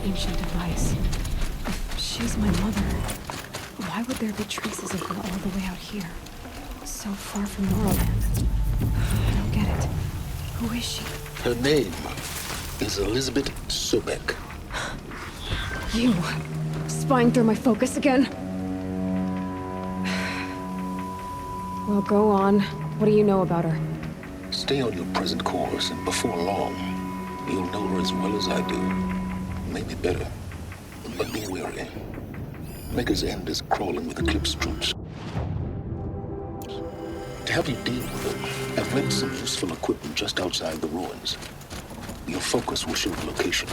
ancient device. If she's my mother, why would there be traces of her all the way out here? So far from Norland. I don't get it. Who is she? Her name is Elizabeth Sobek. You! Spying through my focus again? Well, go on. What do you know about her? Stay on your present course, and before long, you'll know her as well as I do. Maybe better. But be wary. Maker's End is crawling with Eclipse troops. To help you deal with them, I've left some useful equipment just outside the ruins. Your focus will show the location.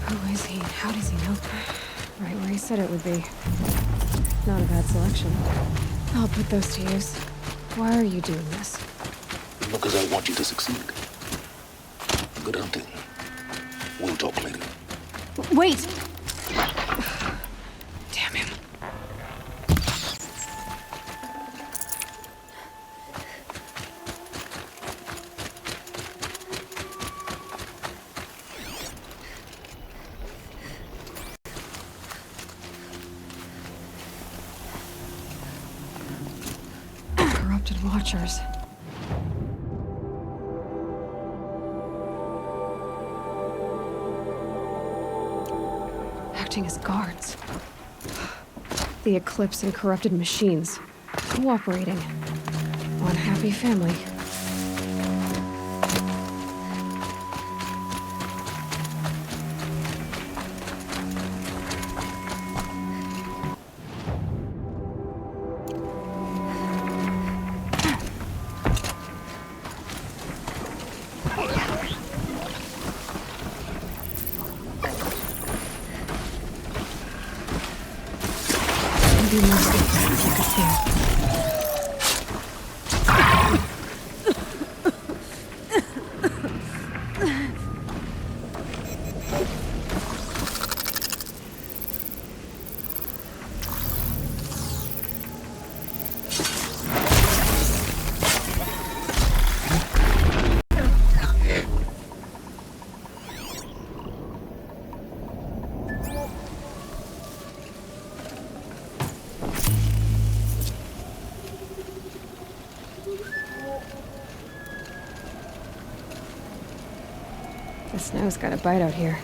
Who is he? How does he know? Right where he said it would be. Not a bad selection. I'll put those to use. Why are you doing this? Because I want you to succeed. Good hunting. We'll talk later. Wait! Damn him. Corrupted Watchers. Acting as guards. The Eclipse and corrupted machines. Cooperating. One happy family. Maybe more safe if you could feel. The snow's got a bite out here.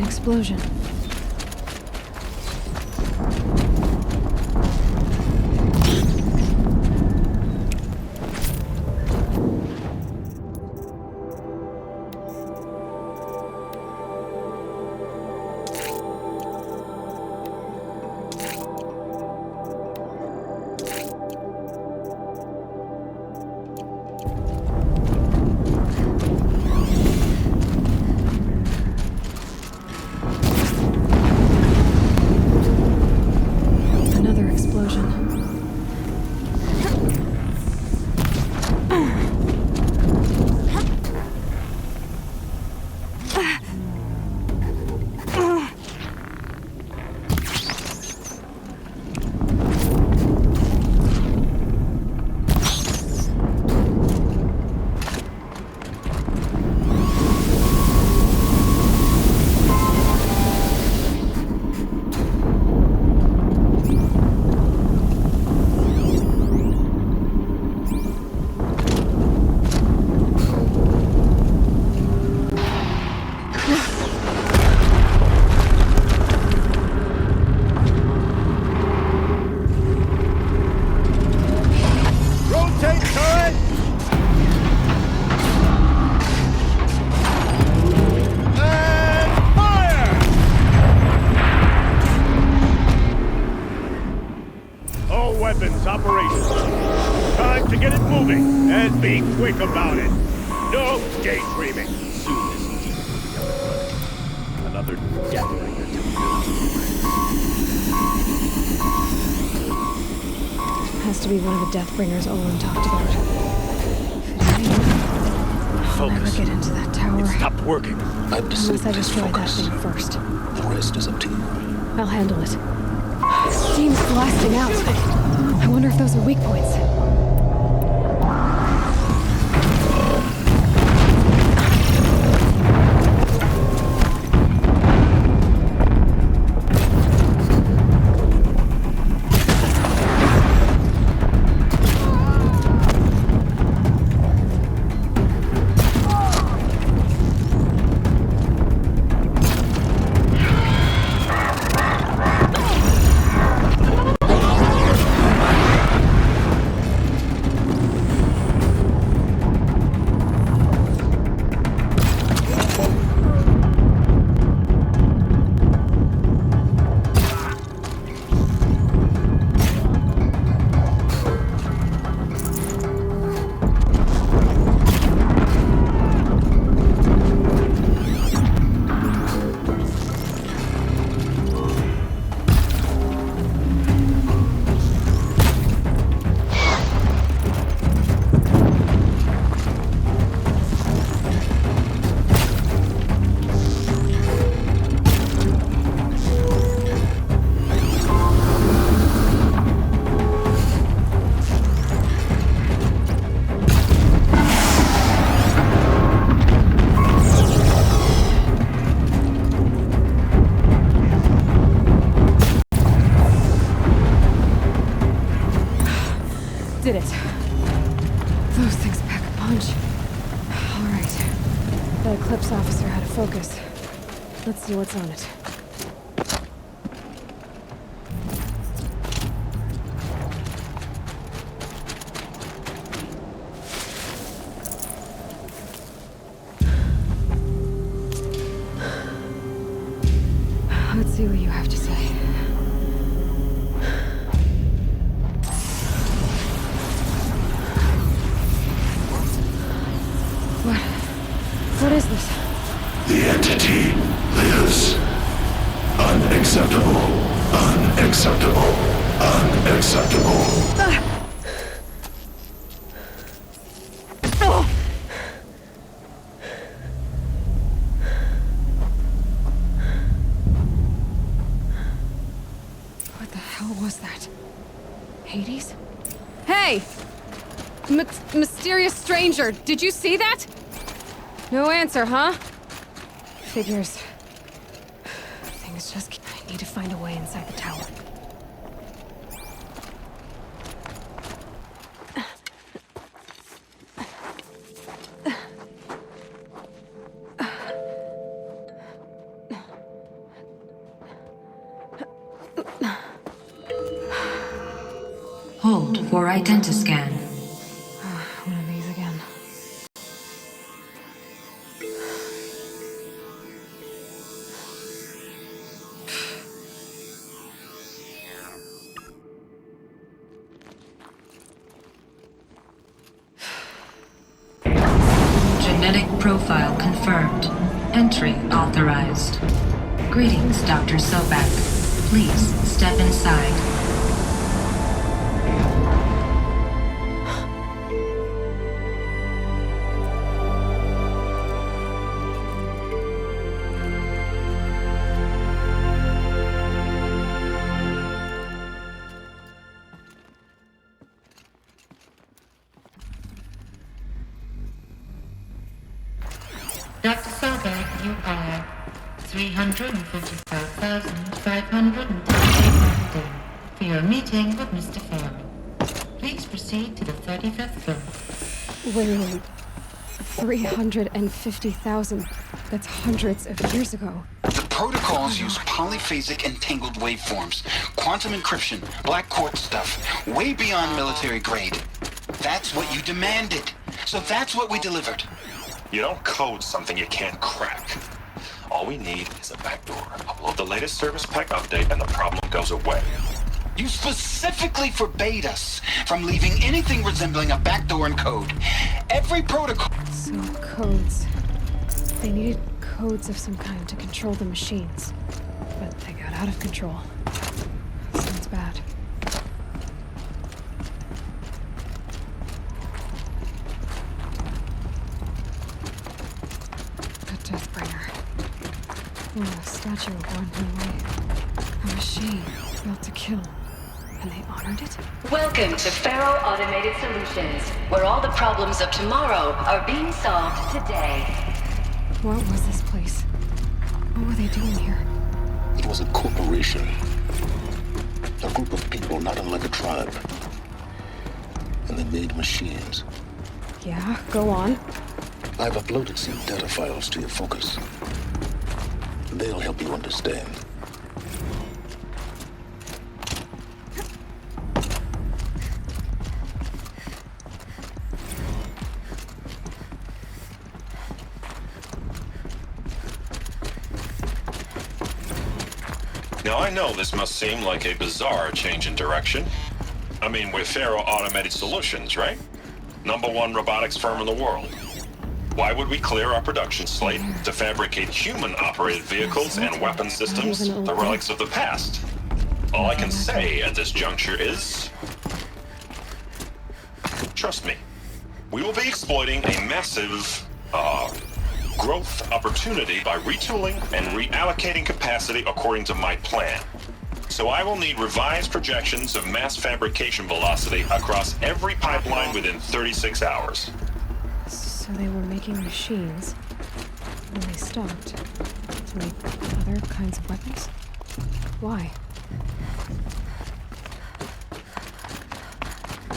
Explosion. weapons operational. Time to get it moving, and be quick about it. No daydreaming. Soon this team will be up and running. Another Deathbringer to build. Has to be one of the Deathbringers Olin talked about. I'll never Focus. get into that tower. It stopped working. I've Unless I disabled his destroy that focus. thing first. The rest is up to you. I'll handle it. Steam's blasting out. I wonder if those are weak points. Did it. Those things pack a punch. All right. That Eclipse officer had a focus. Let's see what's on it. Let's see what you have to say. What is this? The entity lives. Unacceptable. Unacceptable. Unacceptable. What the hell was that? Hades? Hey! Mysterious stranger, did you see that? No answer, huh? Figures. Things just... I need to find a way inside the tower. Hold for identiscan. One of these again. Genetic profile confirmed. Entry authorized. Greetings, Dr. Sobek. Please step inside. Dr. Sobek, you are 355,538 for your meeting with Mr. Fairman. Please proceed to the 35th floor. Wait a minute. 350,000. That's hundreds of years ago. The protocols use polyphasic entangled waveforms, quantum encryption, black quartz stuff, way beyond military grade. That's what you demanded. So that's what we delivered. You don't code something you can't crack. All we need is a backdoor. Upload the latest service pack update and the problem goes away. You specifically forbade us from leaving anything resembling a backdoor in code. Every protocol... So, codes. They needed codes of some kind to control the machines. But they got out of control. Sounds bad. A Deathbringer. Oh, a statue of one who lay. A machine built to kill. And they honored it? Welcome to Faro Automated Solutions, where all the problems of tomorrow are being solved today. What was this place? What were they doing here? It was a corporation. A group of people not unlike a tribe. And they made machines. Yeah, go on. I've uploaded some data files to your focus. They'll help you understand. Now, I know this must seem like a bizarre change in direction. I mean, we're Faro Automated Solutions, right? #1 robotics firm in the world. Why would we clear our production slate to fabricate human-operated vehicles and weapon systems, the relics of the past? All I can say at this juncture is... trust me. We will be exploiting a massive, growth opportunity by retooling and reallocating capacity according to my plan. So I will need revised projections of mass fabrication velocity across every pipeline within 36 hours. So they were making machines, and they stopped to make other kinds of weapons? Why?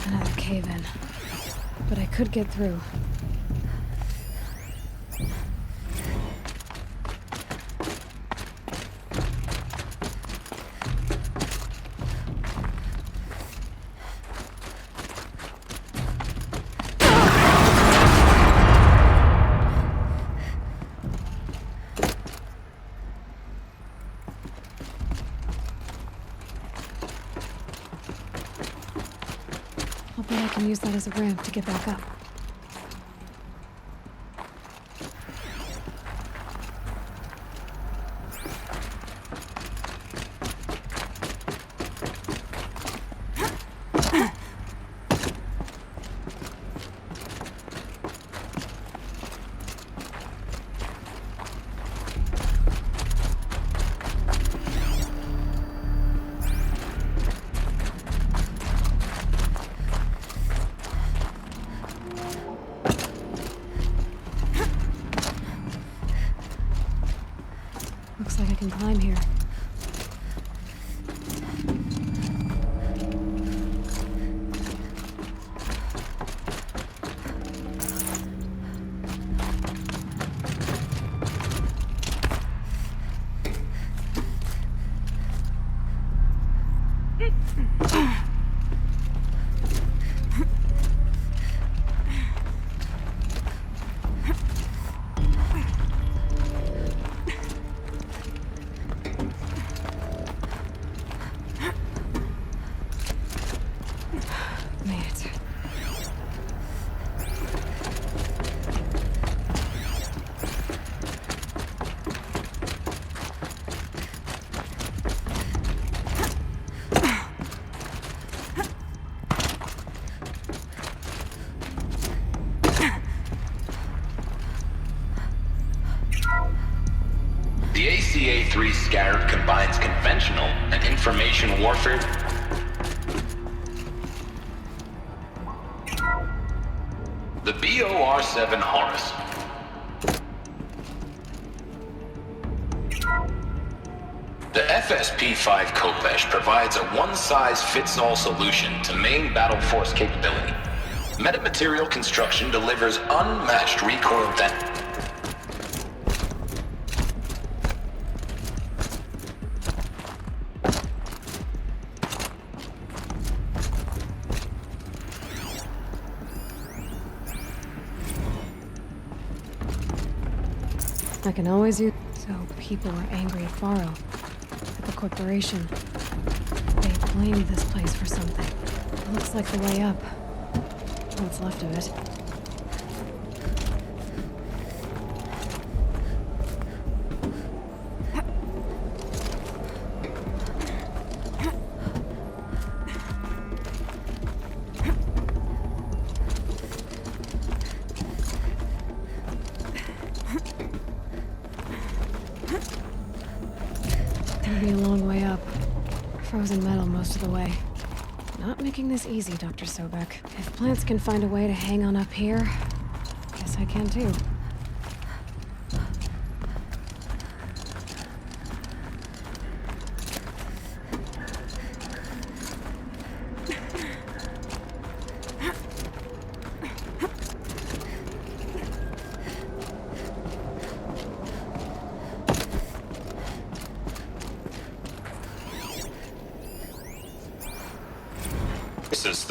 Another cave-in. But I could get through. I'll bet I can use that as a ramp to get back up. Looks like I can climb here. Made it. The ACA-3 Scarab combines conventional and information warfare. The BOR-7 Horus. The FSP-5 Kopesh provides a one-size-fits-all solution to main battle force capability. Metamaterial construction delivers unmatched recoil depth. I can always use... So people were angry at Faro, at the corporation. They inflamed this place for something. Looks like the way up. What's left of it. Gonna be a long way up. Frozen metal most of the way. Not making this easy, Dr. Sobek. If plants can find a way to hang on up here, guess I can too.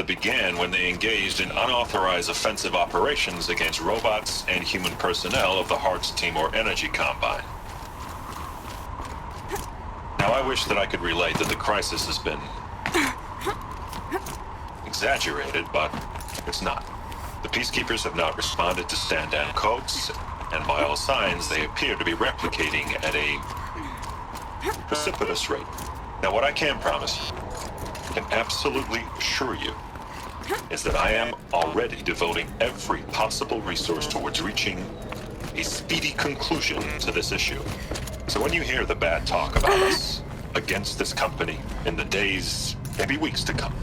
Began when they engaged in unauthorized offensive operations against robots and human personnel of the Hartz Timor Energy Combine. Now, I wish that I could relate that the crisis has been exaggerated, but it's not. The Peacekeepers have not responded to stand-down codes, and by all signs, they appear to be replicating at a precipitous rate. Now, what I can promise you, I can absolutely assure you, is that I am already devoting every possible resource towards reaching a speedy conclusion to this issue. So when you hear the bad talk about us against this company in the days, maybe weeks to come,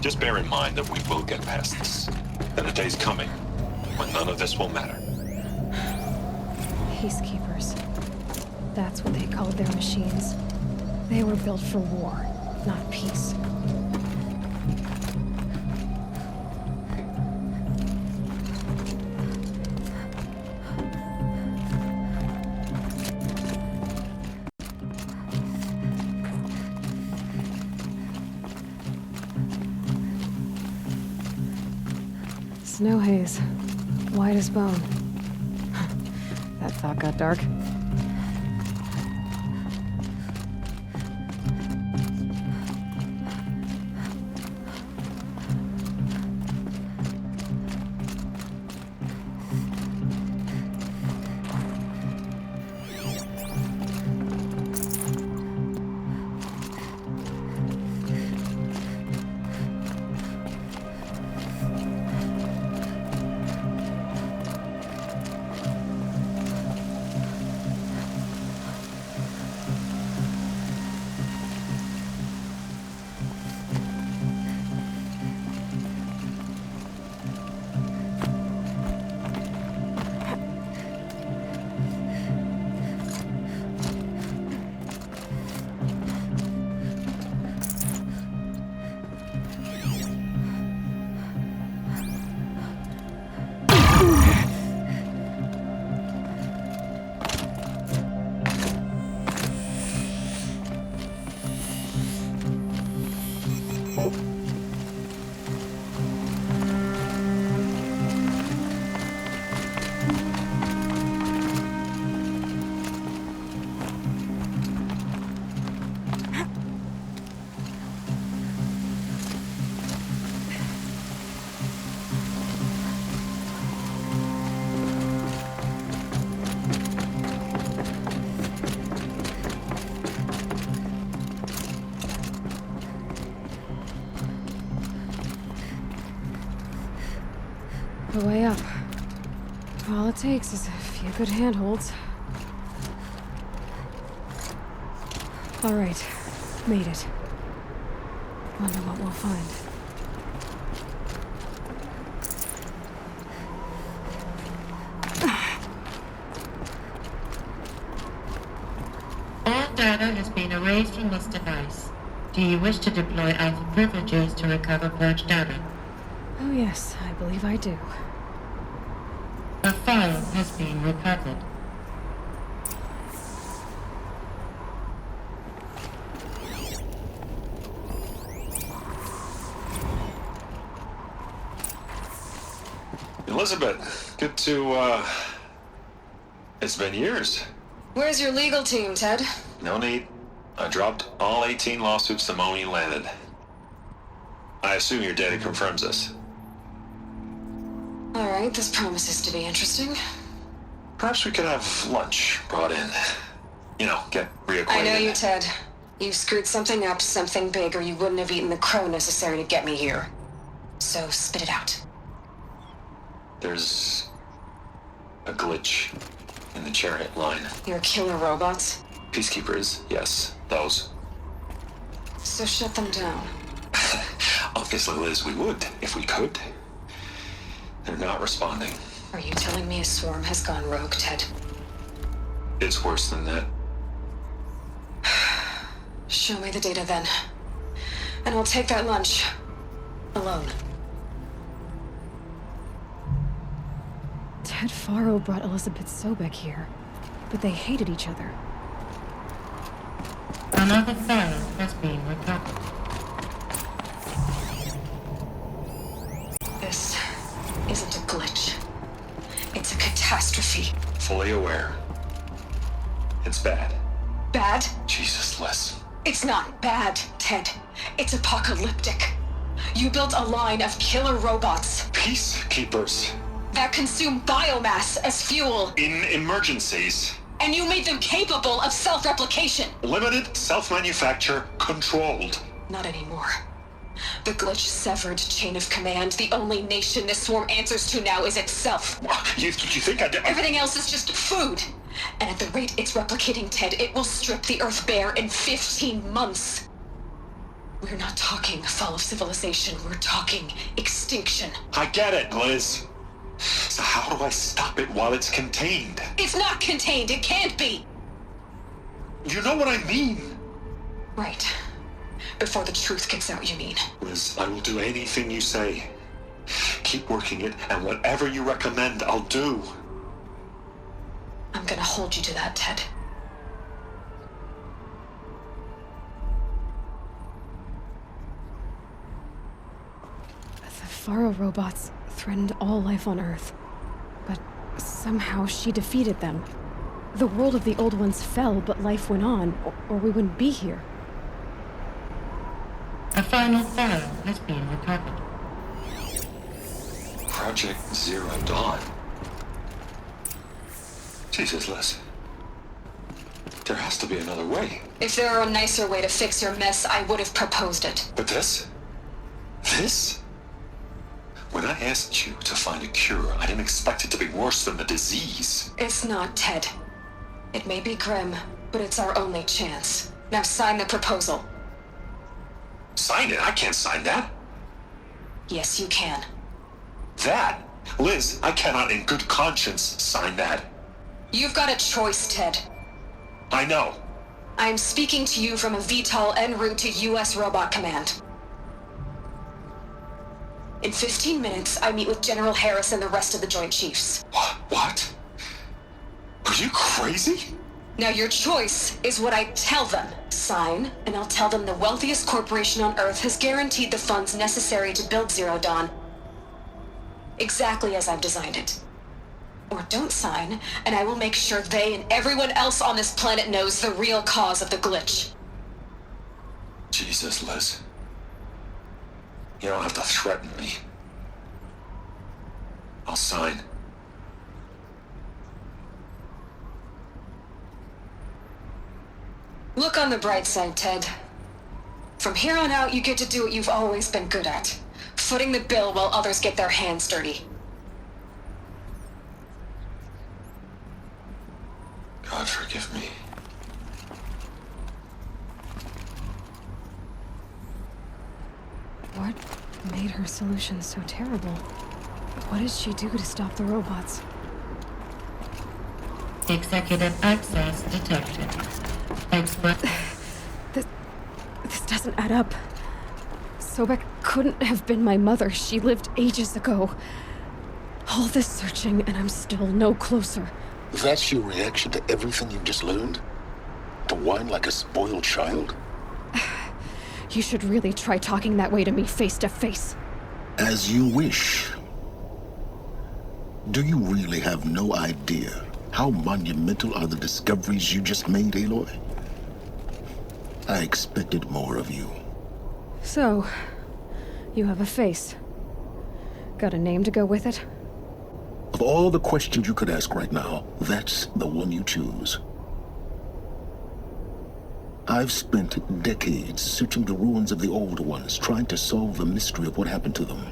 just bear in mind that we will get past this. And the day's coming when none of this will matter. Peacekeepers. That's what they called their machines. They were built for war, not peace. Snow haze. White as bone. That thought got dark. The way up. All it takes is a few good handholds. All right, made it. Wonder what we'll find. All data has been erased from this device. Do you wish to deploy Alpha privileges to recover purged data? Oh yes, I believe I do. A file has been recovered. Elizabeth, good to, it's been years. Where's your legal team, Ted? No need. I dropped all 18 lawsuits the moment you landed. I assume your data confirms this. Alright, this promises to be interesting. Perhaps we could have lunch brought in. You know, get reacquainted. I know you, Ted. You screwed something up, something big, or you wouldn't have eaten the crow necessary to get me here. So, spit it out. There's a glitch in the chariot line. Your killer robots? Peacekeepers, yes, those. So shut them down. Obviously, Liz, we would, if we could. They're not responding. Are you telling me a swarm has gone rogue, Ted? It's worse than that. Show me the data then. And I'll take that lunch. Alone. Ted Faro brought Elizabeth Sobek here, but they hated each other. Another file has been recovered. This isn't a glitch. It's a catastrophe. Fully aware. It's bad. Bad? Jesus, Liz. It's not bad, Ted. It's apocalyptic. You built a line of killer robots Peacekeepers. that consume biomass as fuel, In emergencies. and you made them capable of self-replication. Limited, self-manufacture, controlled. Not anymore. The glitch severed chain of command. The only nation this swarm answers to now is itself. You think I did? Everything else is just food. And at the rate it's replicating, Ted, it will strip the Earth bare in 15 months. We're not talking fall of civilization. We're talking extinction. I get it, Liz. So how do I stop it while it's contained? It's not contained. It can't be. You know what I mean. Right. Before the truth gets out, you mean? Liz, I will do anything you say. Keep working it, and whatever you recommend, I'll do. I'm gonna hold you to that, Ted. The Faro robots threatened all life on Earth. But somehow she defeated them. The world of the old ones fell, but life went on, or we wouldn't be here. A final file has been recovered. Project Zero Dawn. Jesus, Liz. There has to be another way. If there were a nicer way to fix your mess, I would have proposed it. But this? This? When I asked you to find a cure, I didn't expect it to be worse than the disease. It's not, Ted. It may be grim, but it's our only chance. Now sign the proposal. Sign it? I can't sign that. Yes, you can. That? Liz, I cannot in good conscience sign that. You've got a choice, Ted. I know. I am speaking to you from a VTOL en route to U.S. Robot Command. In 15 minutes, I meet with General Harris and the rest of the Joint Chiefs. What? Are you crazy? Now your choice is what I tell them. Sign, and I'll tell them the wealthiest corporation on Earth has guaranteed the funds necessary to build Zero Dawn. Exactly as I've designed it. Or don't sign, and I will make sure they and everyone else on this planet knows the real cause of the glitch. Jesus, Liz. You don't have to threaten me. I'll sign. Look on the bright side, Ted. From here on out, you get to do what you've always been good at. Footing the bill while others get their hands dirty. God forgive me. What made her solution so terrible? What did she do to stop the robots? Executive access detected. Expert. This doesn't add up. Sobek couldn't have been my mother. She lived ages ago. All this searching, and I'm still no closer. That's your reaction to everything you've just learned? To whine like a spoiled child? You should really try talking that way to me face to face. As you wish. Do you really have no idea how monumental are the discoveries you just made, Aloy? I expected more of you. So, You have a face. Got a name to go with it? Of all the questions you could ask right now, that's the one you choose. I've spent decades searching the ruins of the old ones, trying to solve the mystery of what happened to them.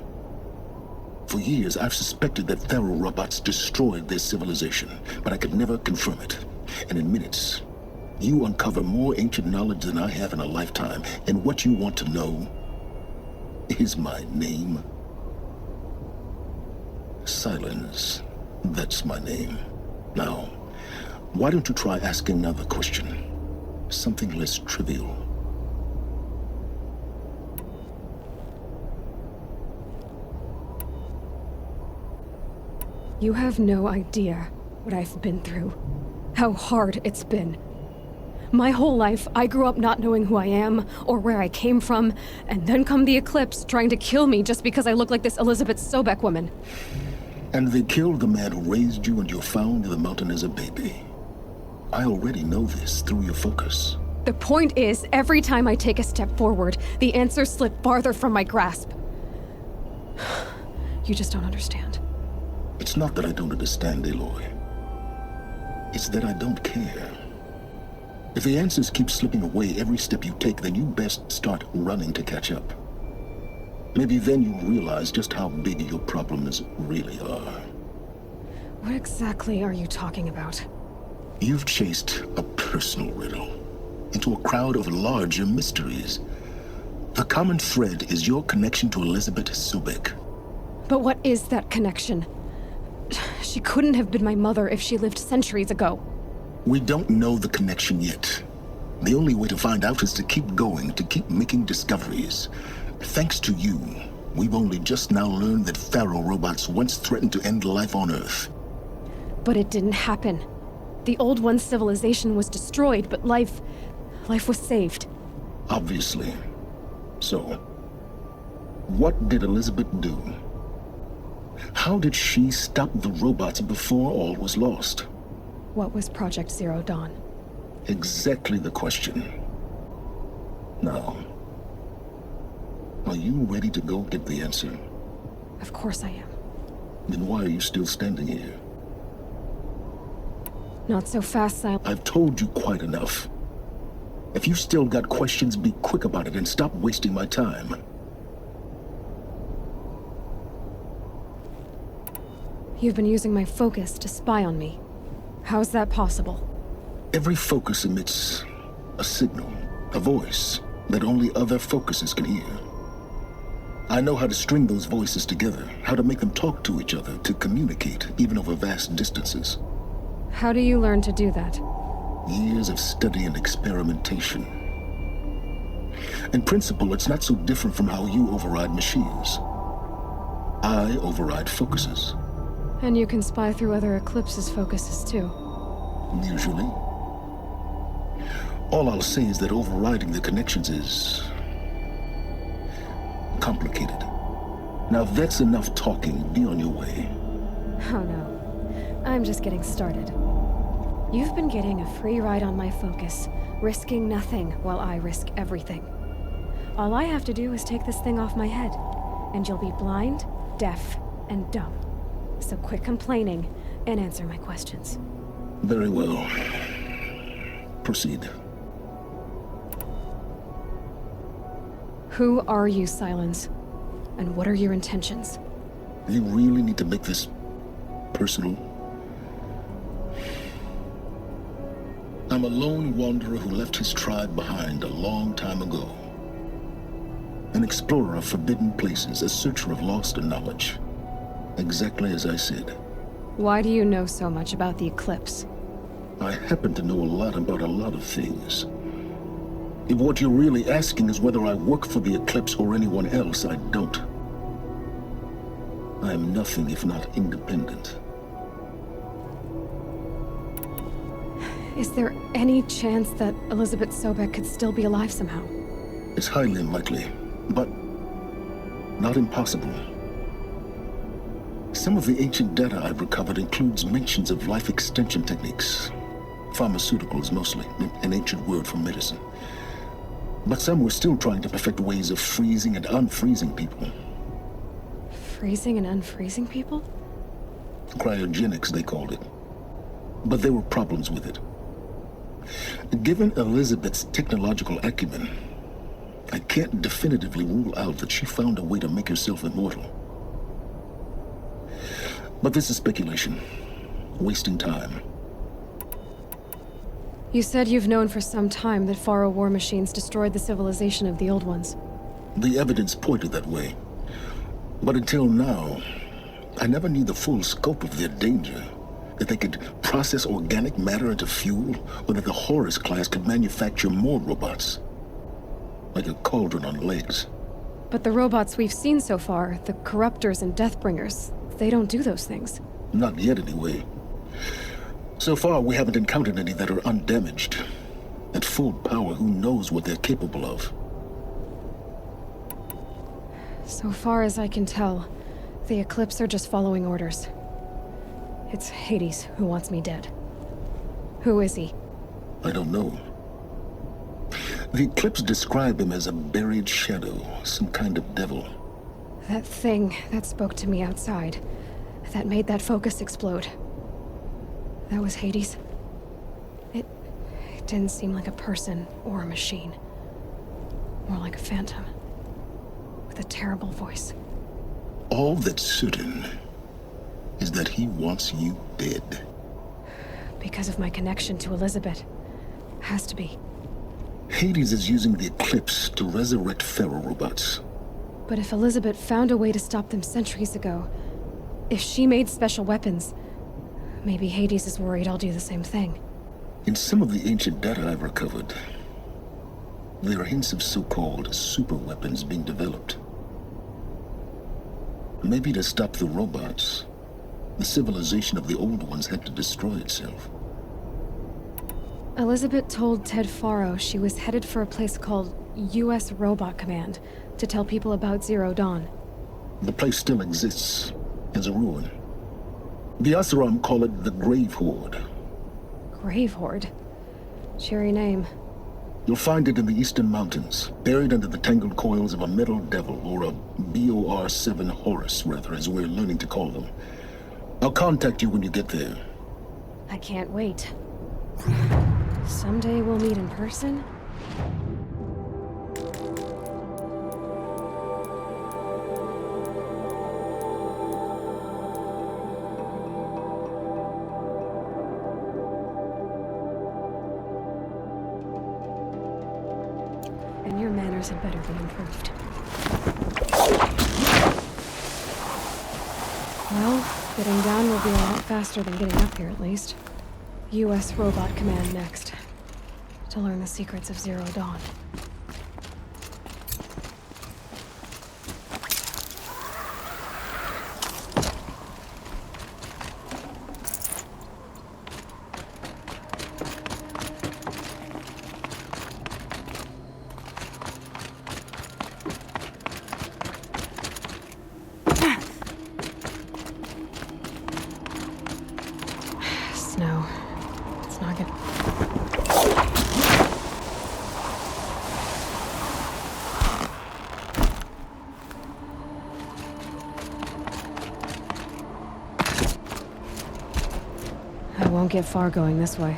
For years, I've suspected that Faro robots destroyed their civilization, but I could never confirm it. And in minutes, you uncover more ancient knowledge than I have in a lifetime, and what you want to know is my name. Silence. That's my name. Now, why don't you try asking another question? Something less trivial. You have no idea what I've been through. How hard it's been. My whole life, I grew up not knowing who I am or where I came from, and then come the Eclipse trying to kill me just because I look like this Elizabeth Sobek woman. And they killed the man who raised you and you found in the mountain as a baby. I already know this through your focus. The point is, every time I take a step forward, the answers slip farther from my grasp. You just don't understand. It's not that I don't understand, Aloy. It's that I don't care. If the answers keep slipping away every step you take, then you best start running to catch up. Maybe then you'll realize just how big your problems really are. What exactly are you talking about? You've chased a personal riddle into a crowd of larger mysteries. The common thread is your connection to Elizabeth Sobek. But what is that connection? She couldn't have been my mother if she lived centuries ago. We don't know the connection yet. The only way to find out is to keep going, to keep making discoveries. Thanks to you, we've only just now learned that Faro robots once threatened to end life on Earth. But it didn't happen. The Old One's civilization was destroyed, but life was saved. Obviously. So, what did Elizabeth do? How did she stop the robots before all was lost? What was Project Zero Dawn? Exactly the question. Now, are you ready to go get the answer? Of course I am. Then why are you still standing here? Not so fast, Silence. I've told you quite enough. If you still got questions, be quick about it and stop wasting my time. You've been using my focus to spy on me. How's that possible? Every focus emits a signal, a voice that only other focuses can hear. I know how to string those voices together, how to make them talk to each other, to communicate, even over vast distances. How do you learn to do that? Years of study and experimentation. In principle, it's not so different from how you override machines. I override focuses. And you can spy through other Eclipse's focuses too. Usually. All I'll say is that overriding the connections is complicated. Now that's enough talking. Be on your way. Oh no. I'm just getting started. You've been getting a free ride on my focus, risking nothing while I risk everything. All I have to do is take this thing off my head, and you'll be blind, deaf, and dumb. So quit complaining and answer my questions. Very well. Proceed. Who are you, Silence? And what are your intentions? You really need to make this personal? I'm a lone wanderer who left his tribe behind a long time ago. An explorer of forbidden places, a searcher of lost knowledge. Exactly as I said. Why do you know so much about the Eclipse? I happen to know a lot about a lot of things. If what you're really asking is whether I work for the Eclipse or anyone else, I don't. I am nothing if not independent. Is there any chance that Elizabeth Sobek could still be alive somehow? It's highly unlikely, but not impossible. Some of the ancient data I've recovered includes mentions of life extension techniques. Pharmaceuticals, mostly, an ancient word for medicine. But some were still trying to perfect ways of freezing and unfreezing people. Freezing and unfreezing people? Cryogenics, they called it. But there were problems with it. Given Elizabeth's technological acumen, I can't definitively rule out that she found a way to make herself immortal. But this is speculation. Wasting time. You said you've known for some time that Faro war machines destroyed the civilization of the old ones. The evidence pointed that way. But until now, I never knew the full scope of their danger. That they could process organic matter into fuel, or that the Horus class could manufacture more robots. Like a cauldron on legs. But the robots we've seen so far, the Corruptors and Deathbringers, they don't do those things. Not yet, anyway. So far, we haven't encountered any that are undamaged. At full power, who knows what they're capable of? So far as I can tell, the Eclipse are just following orders. It's Hades who wants me dead. Who is he? I don't know. The Eclipse describe him as a buried shadow, some kind of devil. That thing that spoke to me outside, that made that focus explode. That was Hades. It didn't seem like a person or a machine. More like a phantom. With a terrible voice. All that's certain is that he wants you dead. Because of my connection to Elizabeth. Has to be. Hades is using the Eclipse to resurrect Faro robots. But if Elizabeth found a way to stop them centuries ago, if she made special weapons, maybe Hades is worried I'll do the same thing. In some of the ancient data I've recovered, there are hints of so-called super weapons being developed. Maybe to stop the robots, the civilization of the old ones had to destroy itself. Elizabeth told Ted Faro she was headed for a place called U.S. Robot Command to tell people about Zero Dawn. The place still exists as a ruin. The Asaram call it the Grave Horde. Grave Horde? Cheery name. You'll find it in the Eastern Mountains, buried under the tangled coils of a metal devil, or a BOR-7 Horus, rather, as we're learning to call them. I'll contact you when you get there. I can't wait. Someday we'll meet in person? And your manners had better be improved. Well, getting down will be a lot faster than getting up here, at least. U.S. Robot Command next. To learn the secrets of Zero Dawn. Snow. It's not good. I won't get far going this way.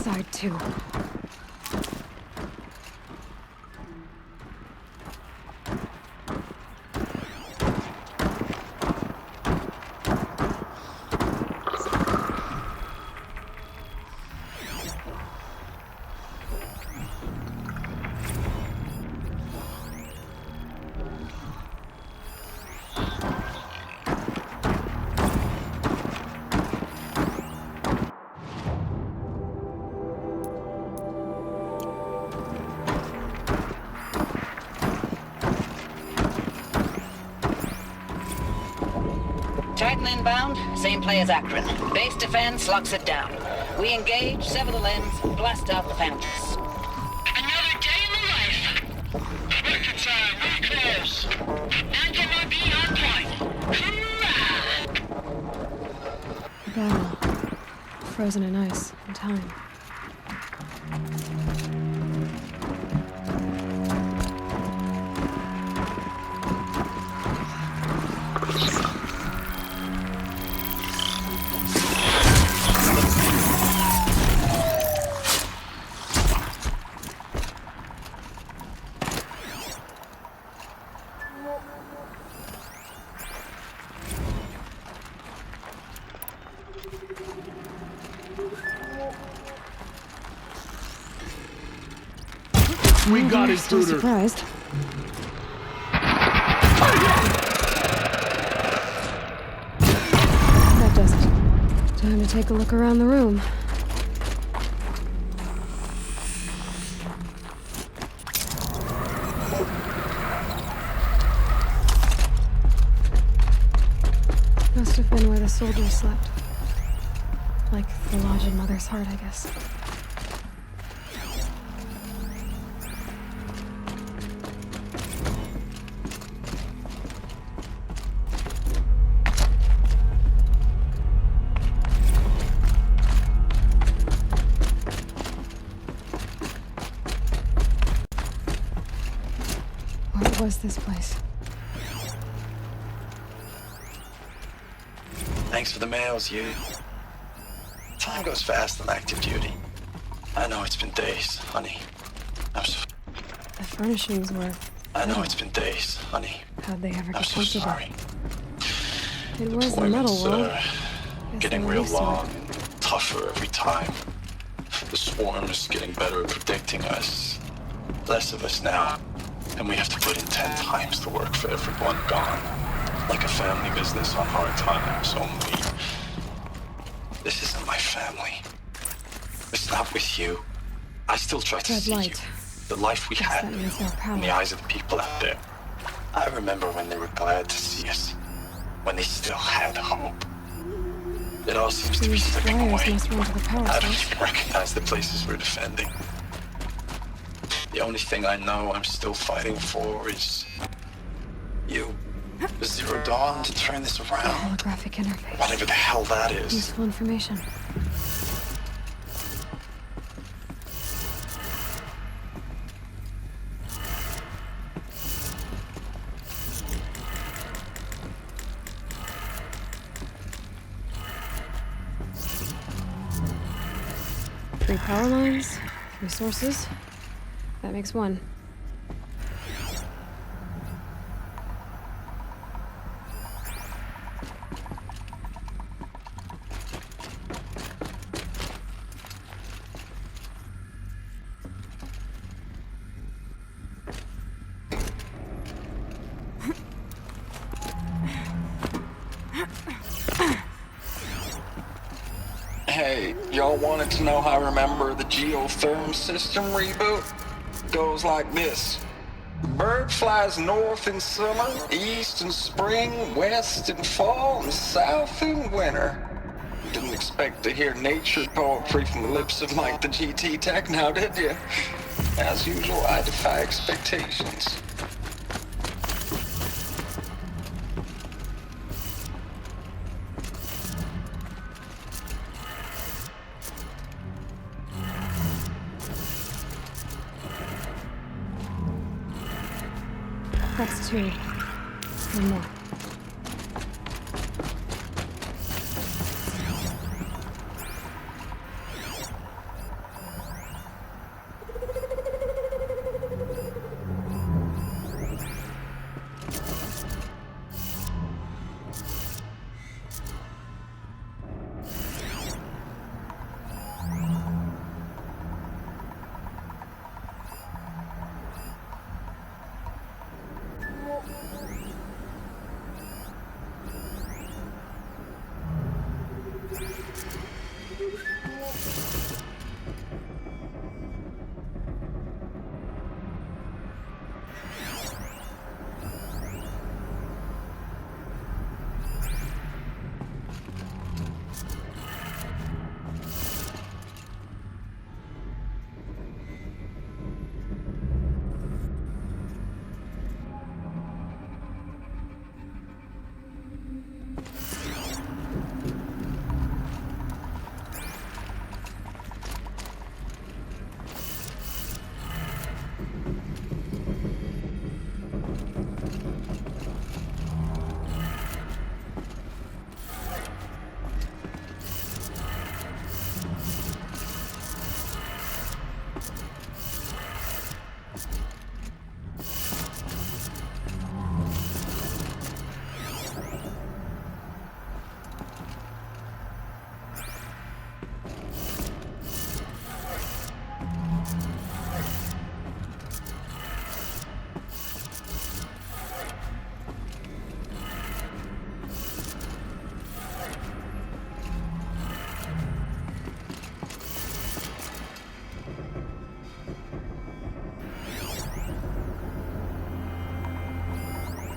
side, too. Titan inbound, same play as Akron. Base defense locks it down. We engage, sever the limbs, blast out the founders. Another day in the life. Record time, really close. Anti-MRB on point. Hoorah! Battle. Frozen in ice and time. We got it, still surprised. That does it. Time to take a look around the room. Must have been where the soldiers slept. Like the lodge in Mother's Heart, I guess. What was this place? Thanks for the mails, you. Time goes fast on active duty. I know it's been days, honey. I'm so... The furnishings were... I know it's been days, honey. How'd they ever I'm get so comfortable? sorry. It was the metal world. Getting real long and tougher every time. The swarm is getting better at predicting us. Less of us now. And we have to put in 10 times the work for everyone gone. Like a family business on hard times only. This isn't my family. It's not with you. I still try to see you. The life we had in the eyes of the people out there. I remember when they were glad to see us. When they still had hope. It all seems to be slipping away. I don't even recognize the places we're defending. The only thing I know I'm still fighting for is you. Zero Dawn to turn this around. Holographic interface. Whatever the hell that is. Useful information. Three power lines, 3 sources. That makes 1. Hey, y'all wanted to know how I remember the geotherm system reboot? Goes like this. The bird flies north in summer, east in spring, west in fall, and south in winter. Didn't expect to hear nature poetry from the lips of Mike the GT Tech now, did you? As usual, I defy expectations. That's 2. 1 more.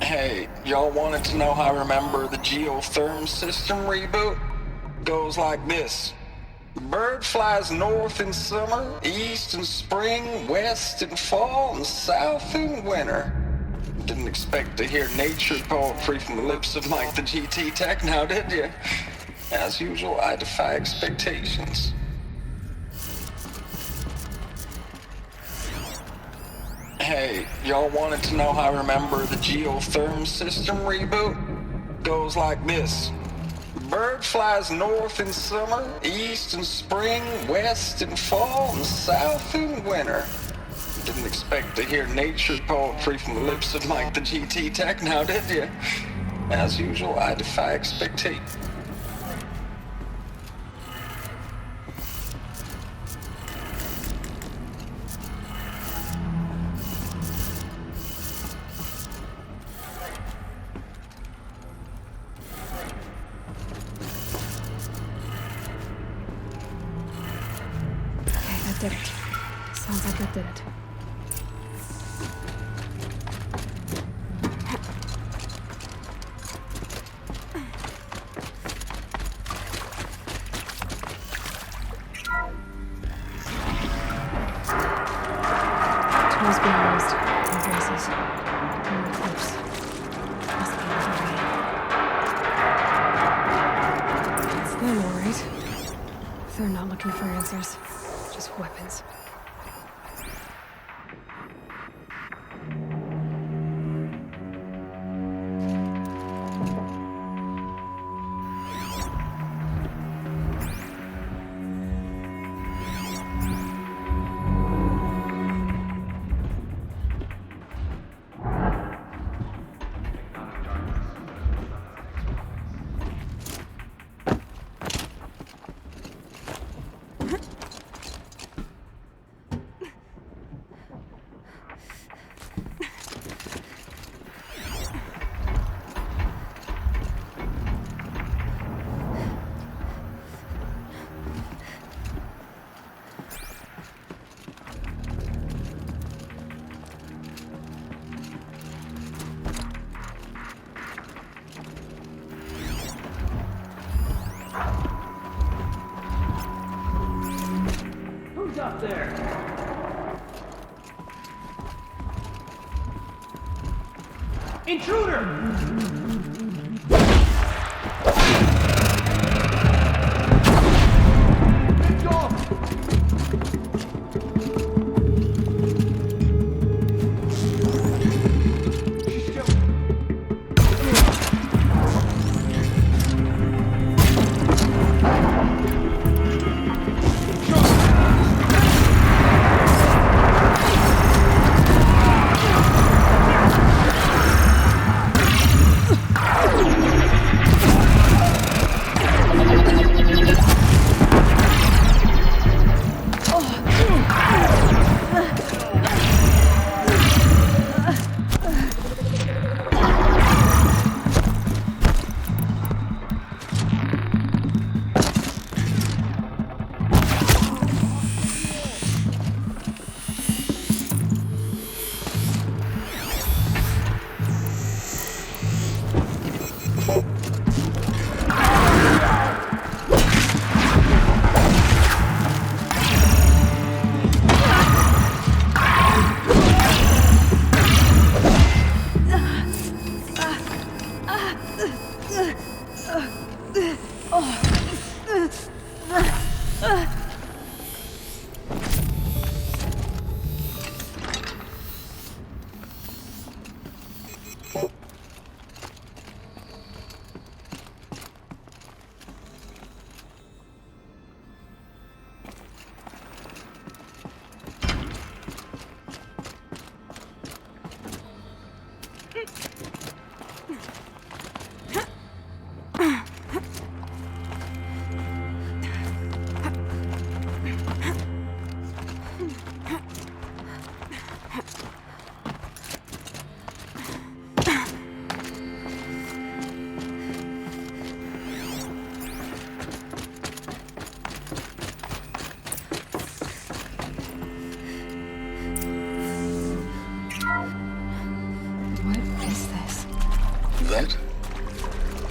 Hey, y'all wanted to know how I remember the geotherm system reboot? Goes like this. Bird flies north in summer, east in spring, west in fall, and south in winter. Didn't expect to hear nature poetry from the lips of Mike the GT Tech now, did you? As usual, I defy expectations. Hey, y'all wanted to know how I remember the geotherm system reboot? Goes like this. Bird flies north in summer, east in spring, west in fall, and south in winter. Didn't expect to hear nature poetry from the lips of Mike the GT Tech now, did you? As usual, I defy expectations. Did it. Sounds like that did it. Tools being used. No voices. No clips. Must be another way. It's them, all right. They're not looking for answers. Just weapons. Up there. Intruder!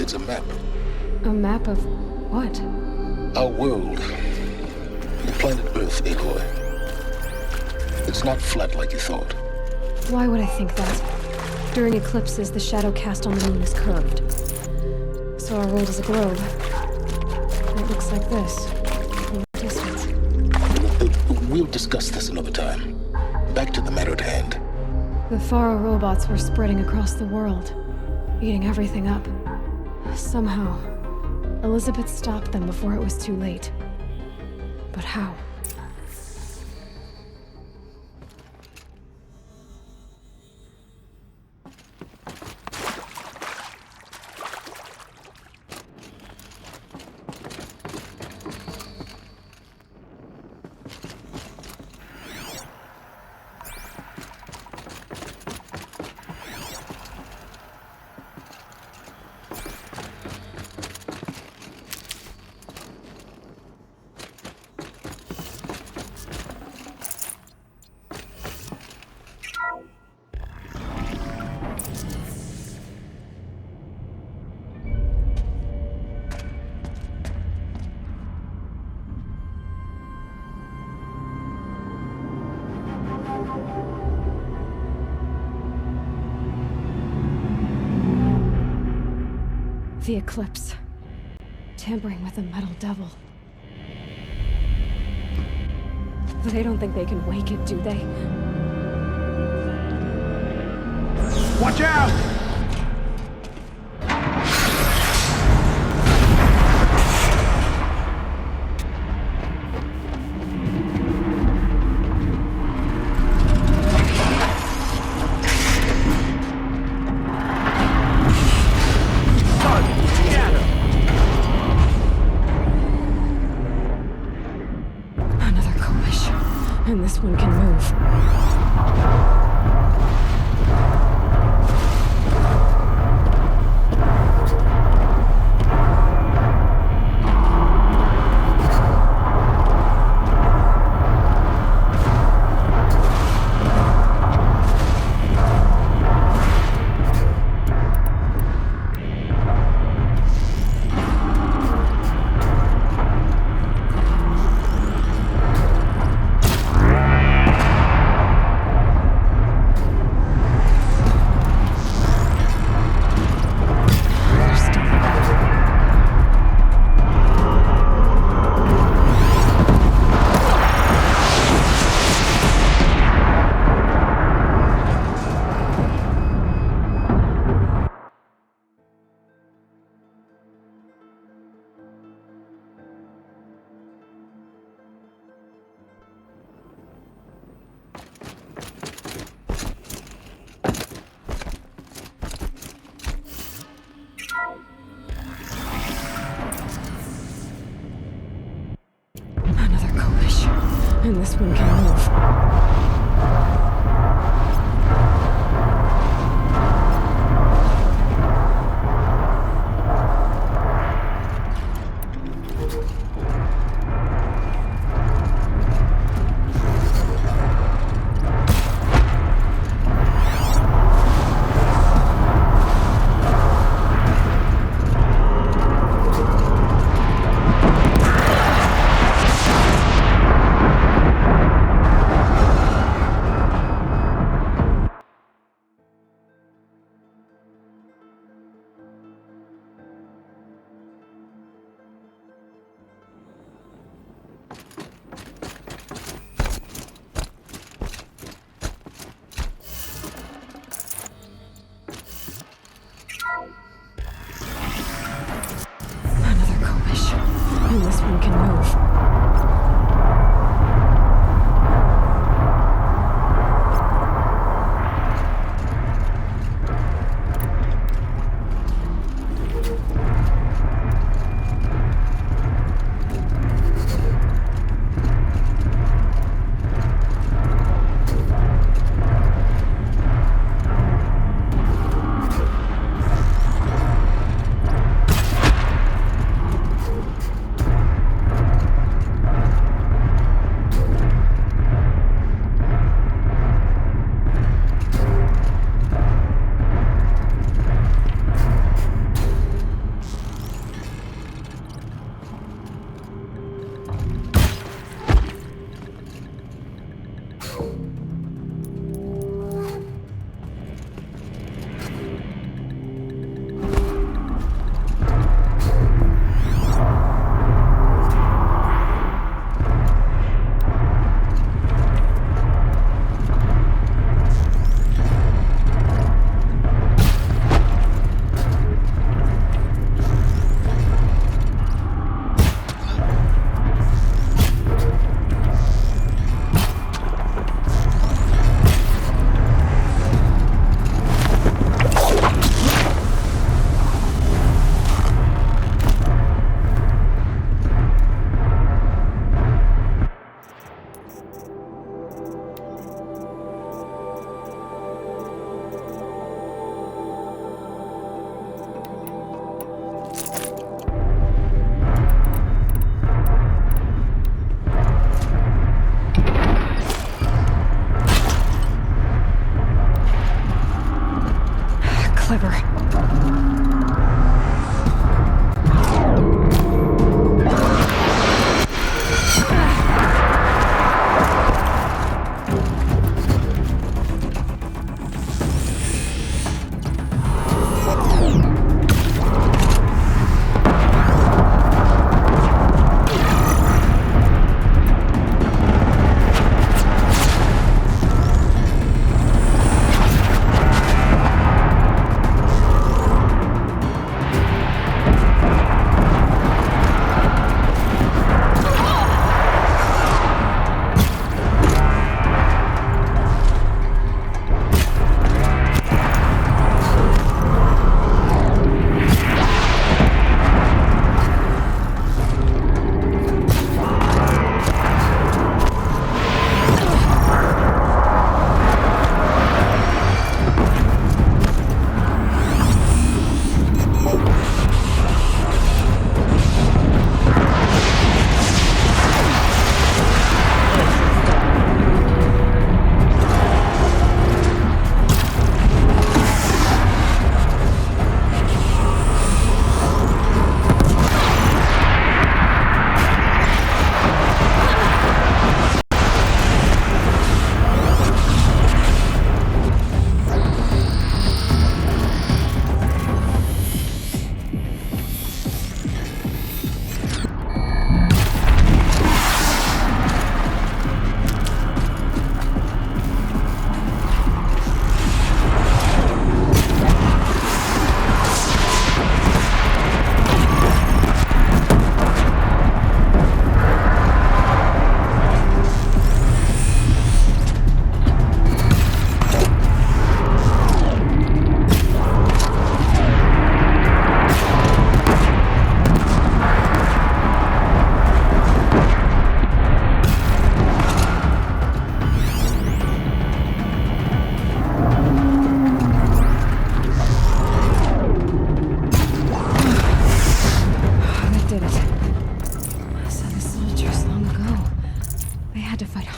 It's a map. A map of what? Our world. Planet Earth, Aloy. It's not flat like you thought. Why would I think that? During eclipses, the shadow cast on the moon is curved. So our world is a globe. And it looks like this, from a distance. We'll discuss this another time. Back to the matter at hand. The Faro robots were spreading across the world, eating everything up. Somehow, Elizabeth stopped them before it was too late. But how? The eclipse. Tampering with the metal devil. They don't think they can wake it, do they? Watch out! And this one can move. And this one can move.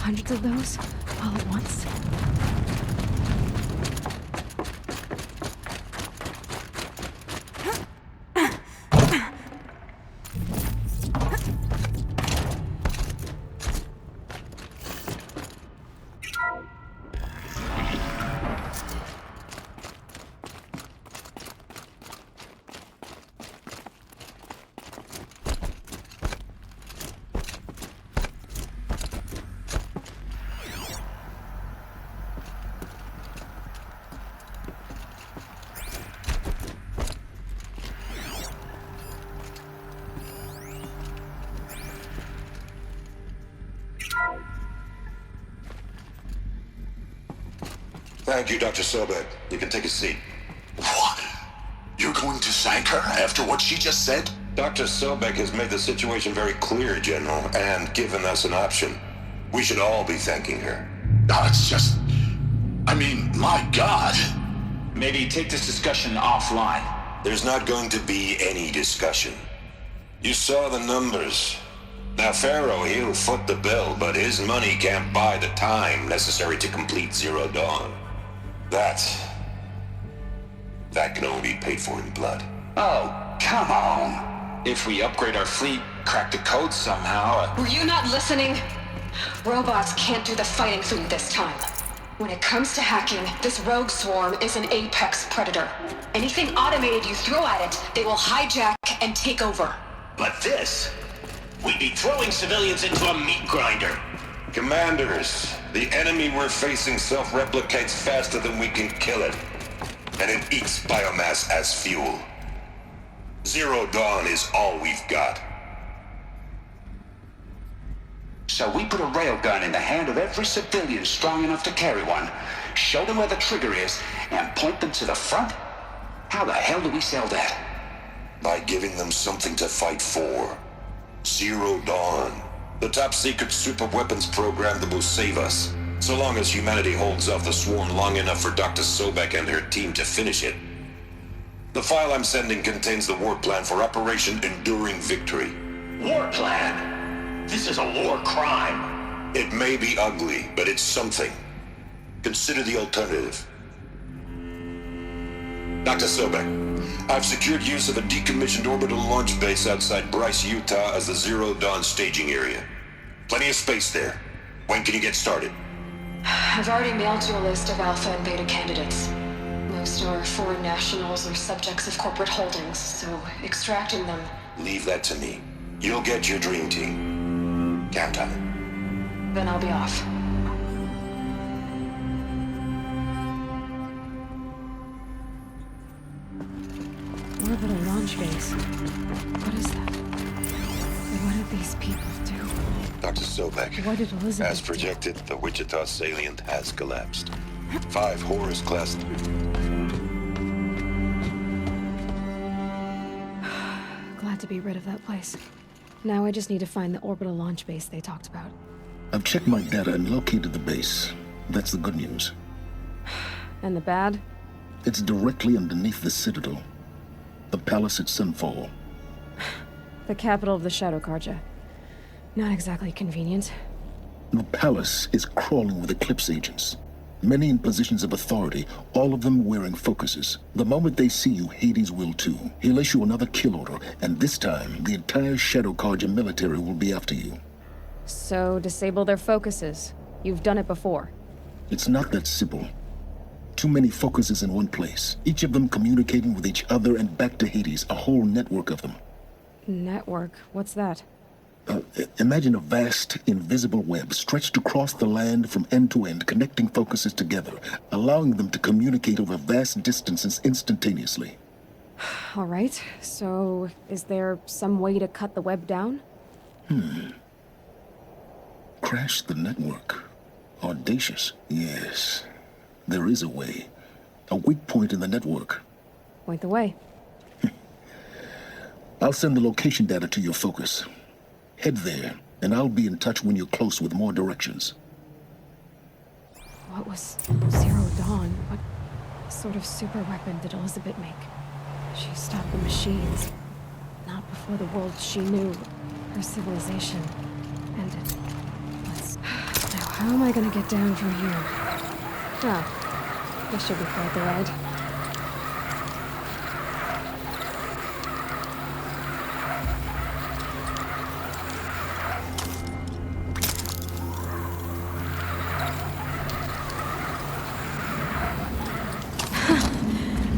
hundreds of those all at once? Thank you, Dr. Sobek. You can take a seat. What? You're going to thank her after what she just said? Dr. Sobek has made the situation very clear, General, and given us an option. We should all be thanking her. No, it's just... I mean, my God. Maybe take this discussion offline. There's not going to be any discussion. You saw the numbers. Now, Pharaoh, he'll foot the bill, but his money can't buy the time necessary to complete Zero Dawn. That can only be paid for in blood. Oh, come on. If we upgrade our fleet, crack the code somehow... Were you not listening? Robots can't do the fighting for you this time. When it comes to hacking, this rogue swarm is an apex predator. Anything automated you throw at it, they will hijack and take over. But this? We'd be throwing civilians into a meat grinder. Commanders, the enemy we're facing self-replicates faster than we can kill it. And it eats biomass as fuel. Zero Dawn is all we've got. So we put a railgun in the hand of every civilian strong enough to carry one, show them where the trigger is, and point them to the front? How the hell do we sell that? By giving them something to fight for. Zero Dawn. The top-secret superweapons program that will save us. So long as humanity holds off the swarm long enough for Dr. Sobek and her team to finish it. The file I'm sending contains the war plan for Operation Enduring Victory. War plan? This is a war crime. It may be ugly, but it's something. Consider the alternative. Dr. Sobek, I've secured use of a decommissioned orbital launch base outside Bryce, Utah as the Zero Dawn staging area. Plenty of space there. When can you get started? I've already mailed you a list of alpha and beta candidates. Most are foreign nationals or subjects of corporate holdings, so extracting them... Leave that to me. You'll get your dream team. Count on it. Then I'll be off. Orbital launch base. What is that? What did these people do? Dr. Sobek, What did Elizabeth as projected, the Wichita salient has collapsed. 5 Horus-class... Glad to be rid of that place. Now I just need to find the orbital launch base they talked about. I've checked my data and located the base. That's the good news. And the bad? It's directly underneath the Citadel. The palace at Sunfall. The capital of the Shadow Carja. Not exactly convenient. The palace is crawling with Eclipse agents. Many in positions of authority, all of them wearing focuses. The moment they see you, Hades will too. He'll issue another kill order, and this time, the entire Shadow Carja military will be after you. So, disable their focuses. You've done it before. It's not that simple. Too many focuses in one place, each of them communicating with each other and back to Hades, a whole network of them. Network? What's that? Imagine a vast, invisible web stretched across the land from end to end, connecting focuses together, allowing them to communicate over vast distances instantaneously. All right, so is there some way to cut the web down? Crash the network. Audacious. Yes, there is a way. A weak point in the network. Point the way. I'll send the location data to your focus. Head there, and I'll be in touch when you're close with more directions. What was Zero Dawn? What sort of super weapon did Elizabeth make? She stopped the machines. Not before the world she knew, her civilization, ended. Now, how am I gonna get down from here? Oh, this should be quite the ride.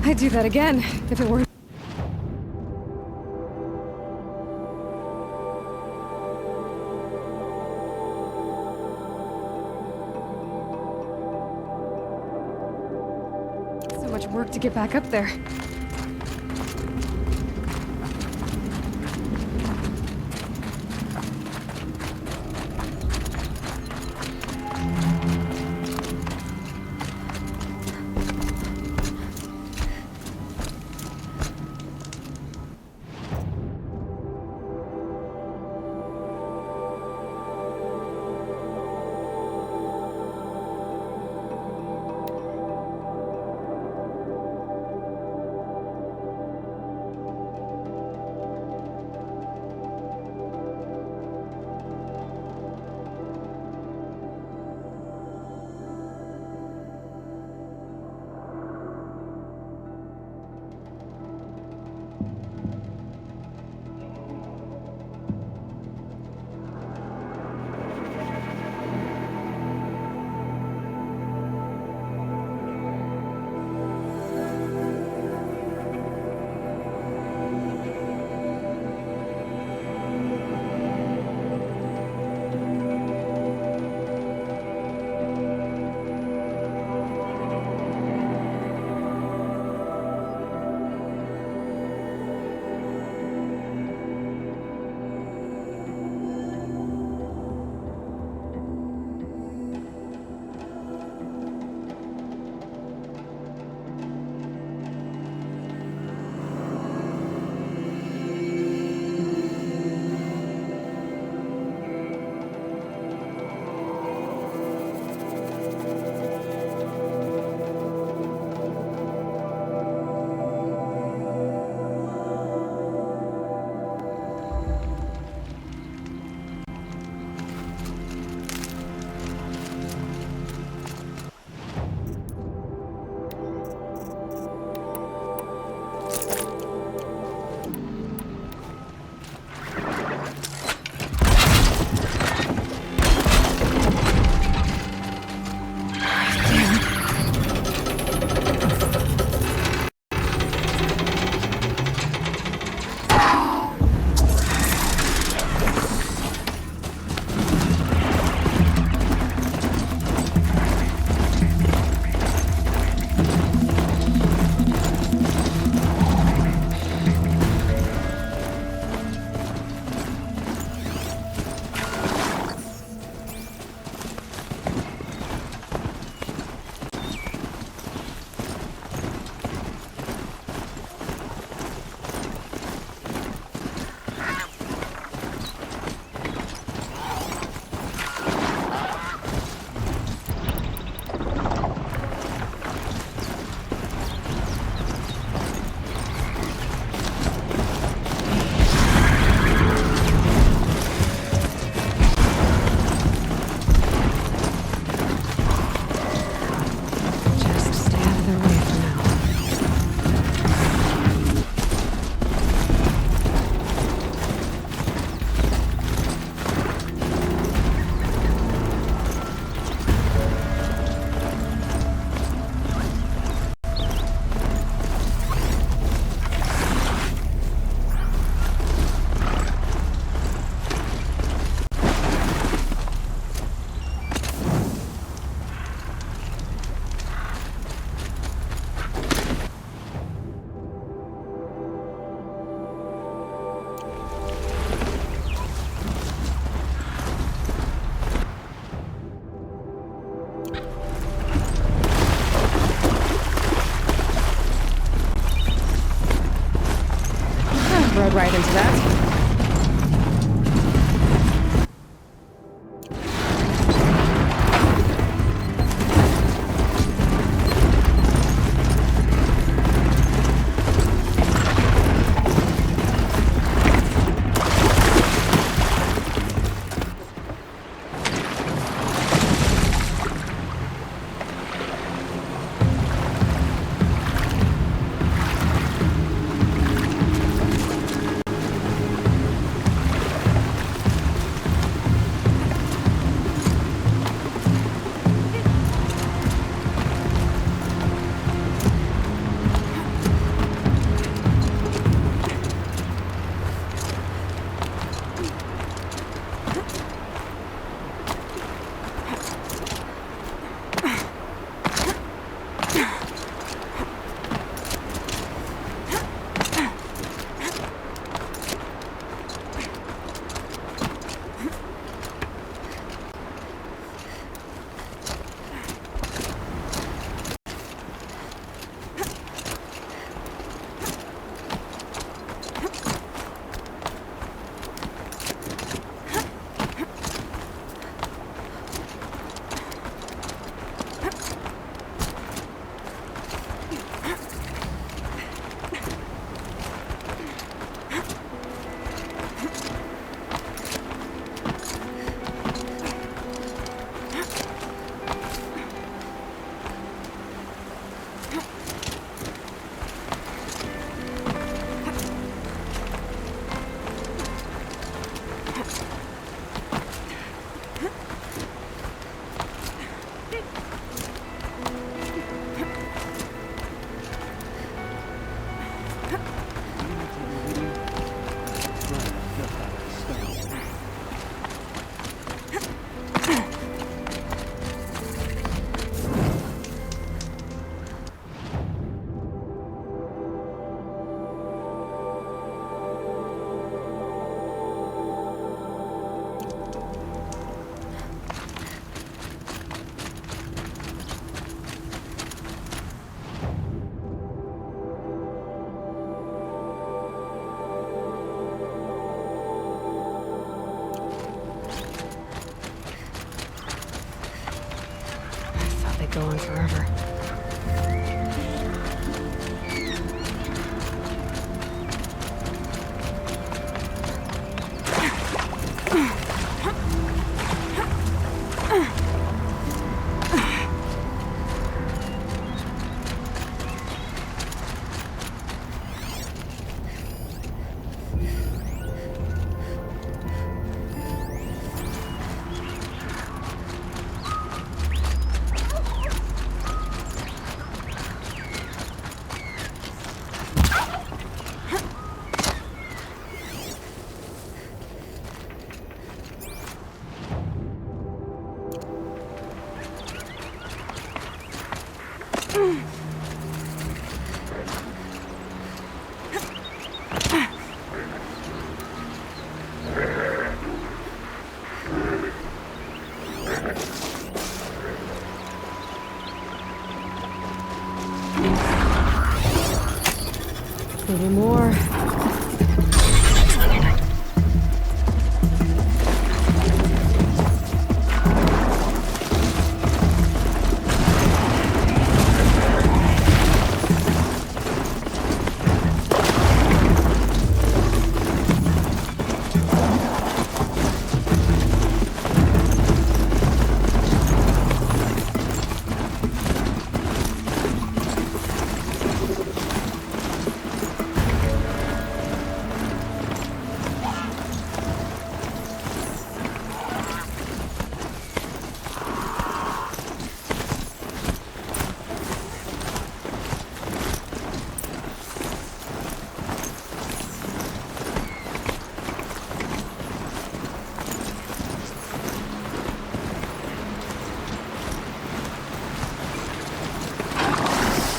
I'd do that again, if it weren't... So much work to get back up there. they go on forever. Maybe more.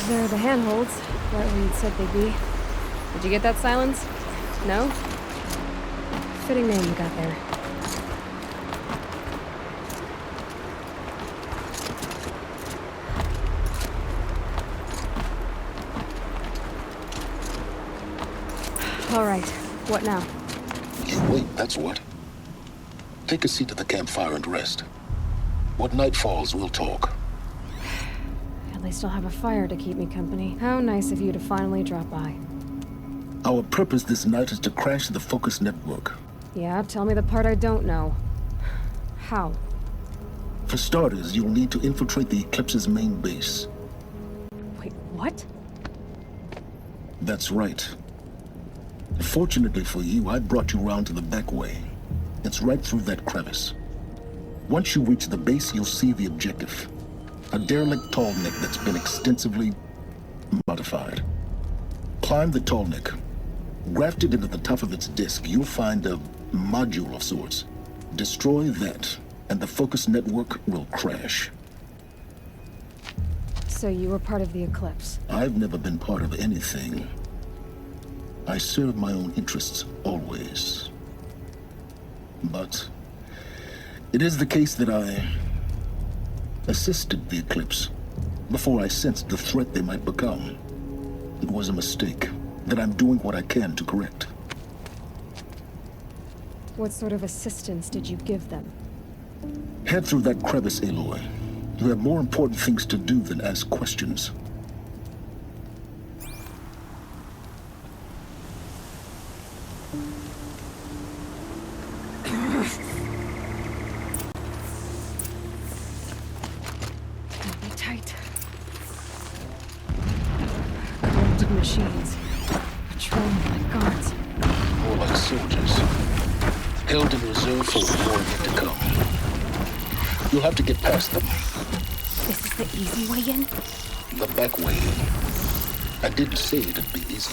There are the handholds, right where you'd said they'd be. Did you get that, Silence? No? Fitting name you got there. All right, what now? You wait, that's what. Take a seat at the campfire and rest. When night falls, we'll talk. At least I'll have a fire to keep me company. How nice of you to finally drop by. Our purpose this night is to crash the Focus network. Yeah, tell me the part I don't know. How? For starters, you'll need to infiltrate the Eclipse's main base. Wait, what? That's right. Fortunately for you, I brought you round to the back way. It's right through that crevice. Once you reach the base, you'll see the objective. A derelict tall neck that's been extensively modified. Climb the tall neck. Grafted into the top of its disk, you'll find a module of sorts. Destroy that, and the Focus network will crash. So you were part of the Eclipse? I've never been part of anything. I serve my own interests, always. But it is the case that I assisted the Eclipse before I sensed the threat they might become. It was a mistake that I'm doing what I can to correct. What sort of assistance did you give them? Head through that crevice, Aloy. You have more important things to do than ask questions. Tight. Corrupted machines. Patrolling like guards. More like soldiers. Held in reserve for the war yet to come. You'll have to get past them. This is the easy way in? The back way. I didn't say it'd be easy.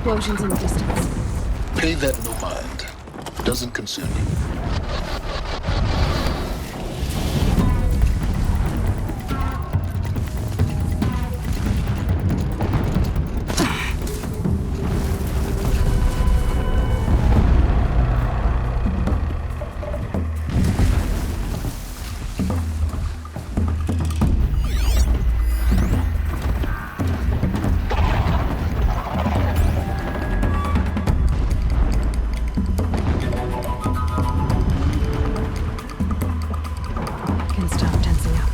explosions in the distance. Pay that no mind. Doesn't concern you. Can stop tensing up.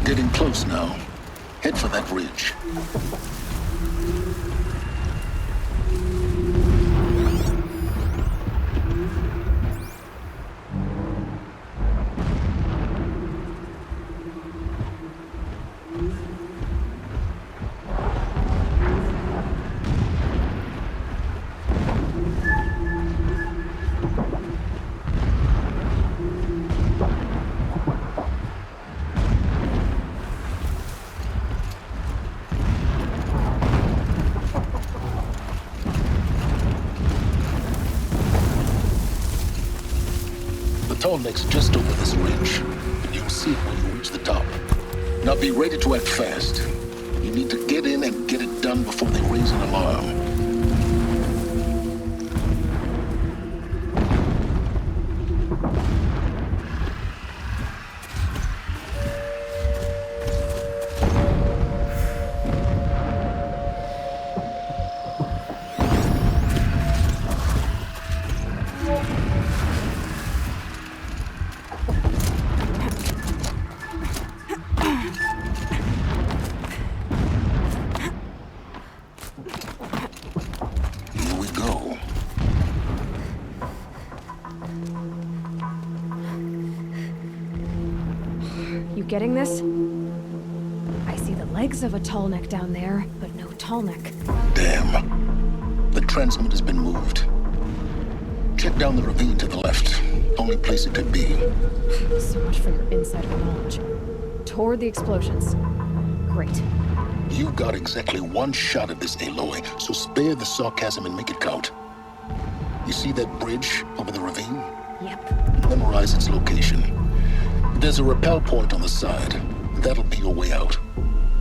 Getting close now. Head for that ridge. Tallneck's just over this ridge. You'll see it when you reach the top. Now be ready to act fast. You need to get in and get it done before they raise an alarm. Getting this? I see the legs of a Tallneck down there, but no Tallneck. Damn. The transmitter has been moved. Check down the ravine to the left. Only place it could be. So much for your insider knowledge. Toward the explosions. Great. You've got exactly one shot at this, Aloy, so spare the sarcasm and make it count. You see that bridge over the ravine? Yep. Memorize its location. There's a rappel point on the side. That'll be your way out.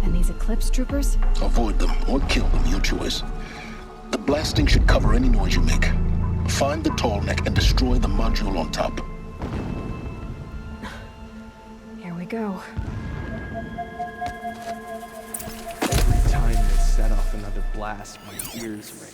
And these Eclipse troopers? Avoid them or kill them, your choice. The blasting should cover any noise you make. Find the Tallneck and destroy the module on top. Here we go. Every time they set off another blast, my ears ring.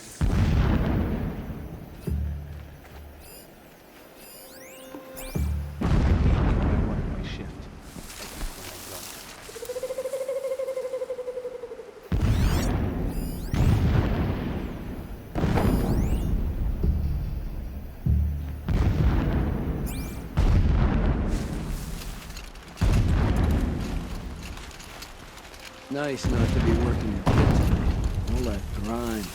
Nice not to be working in tonight. All that grind.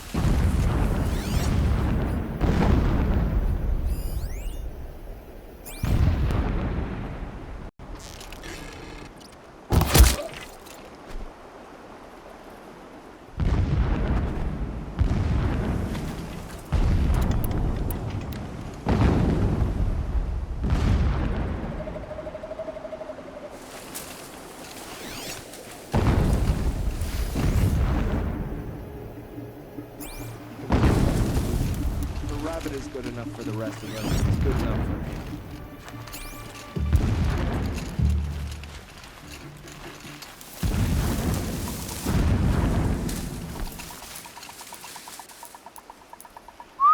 Abbott is good enough for the rest of us. It's good enough for me.